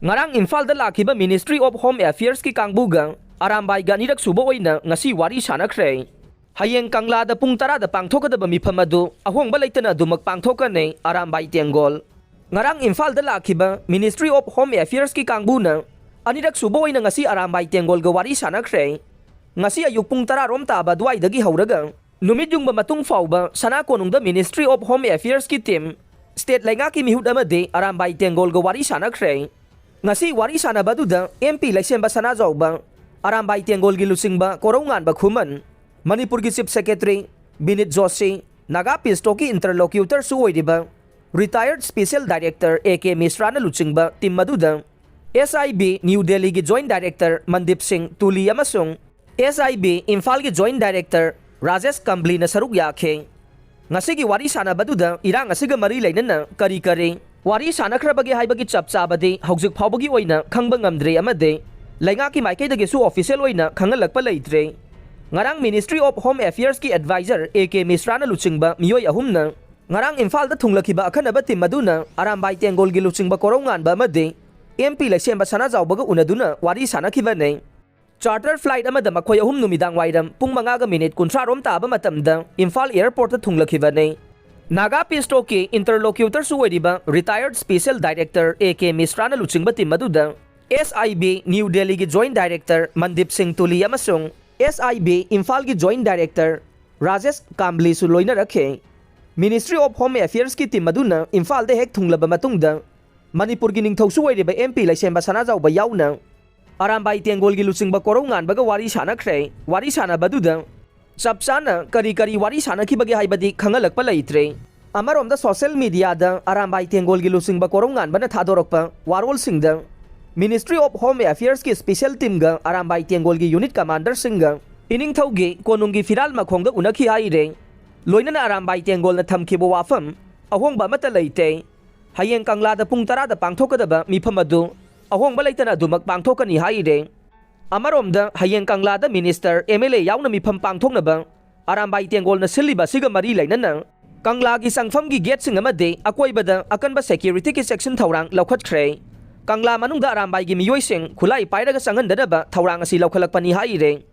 Ngarang Imphal da lakiba Ministry of Home Affairs ki kangbuga Arambay ga nirak suba oina ngasi wari sanakre. Hayeng Kangla da pung tara da pangthokadaba mifam adu ahongba leitana adu magpangthokane Arambay Tianggol. Ngarang Imphal da lakiba Ministry of Home Affairs ki kangbuna anirak suba oina ngasi Arambay Tianggol ga wari sanakre. Ngasi ayuk pung tara rom taba duwaidagi hauraga numit yung matung fauba sana konungda Ministry of Home Affairs ki team state lainga ki mihud amade Arambay Tianggol ga wari sanakre. Ngasi wari sana baduda MP election ba sana jawba Arambay Tianggol gi lusingba korongan ba khuman Manipur gi Chief Secretary Binit Joshi Naga Pisto ki interlocutor su oidiba retired Special Director AK Misra na lusingba team maduda SIB New Delhi gi Joint Director Mandip Singh Tuli amasung SIB Imphal gi Joint Director Rajesh Kambli na saruk yakhe. Ngasi gi wari sana baduda irang ngasi ga mari lainana kari kari wari sana khrabagi haibagi chap chabadi haujuk phawbagi oina khangba ngamdre amade lainga ki maikei dagi su official oina khangalakpa leitre. Ngarang Ministry of Home Affairs ki advisor AK Misra na luchingba miyoi ahumna ngarang Imphal da thunglakiba akhanaba tim maduna Arambay Tianggol gi luchingba korongan ba amade MP election ba sana jawbaga unaduna wari sana kibane. Charter flight amada makhoi ahum numidang wairam pung 5 minute 30 rom taba matamda Imphal airport ta thunglakibane. Naga Pisto ki interlocutor su oidiba retired Special Director AK Misra na luchingba team maduda SIB New Delhi gi Joint Director Mandip Singh Tuli amasung SIB Imphal gi Joint Director Rajesh Kambli su loina rakhe. Ministry of Home Affairs ki team maduna Imphal de hek thunglaba matungda Manipur gi ningthau su oidiba MP election ba sana jawba yauna Arambay Tianggol gi luchingba korongan baga wari sanakre. Wari sana baduda Sapsana kari wari sana ki bagi haibadi khangalakpa leitre. Amaromda social media da Arambay Tianggol gi lusingba korongan bana thadorokpa warol singda Ministry of Home Affairs ki special team ga Arambay Tianggol gi unit commander singa ining thaugi konungi firal makhongda unakhi haire. Loinana Arambay Tianggol na thamkibo wafam ahongba mata leite. Hayeng Kangla da pung tara da pangthokadaba mifam adu ahongba leitana adu magpangthokani haire. Amaromda Hayeng Kangla da Minister MLA yauna mifam pangthoknaba Arambay Tianggol na siliba siga mari lainana Kangla gi sangfam gi gate sing amade akoibada akanba security ki section thawrang laukhatkhre. Kangla manungda Arambay gi miyoi sing khulai pairaga sangandanaba thawrang asi laukhalakpani haire.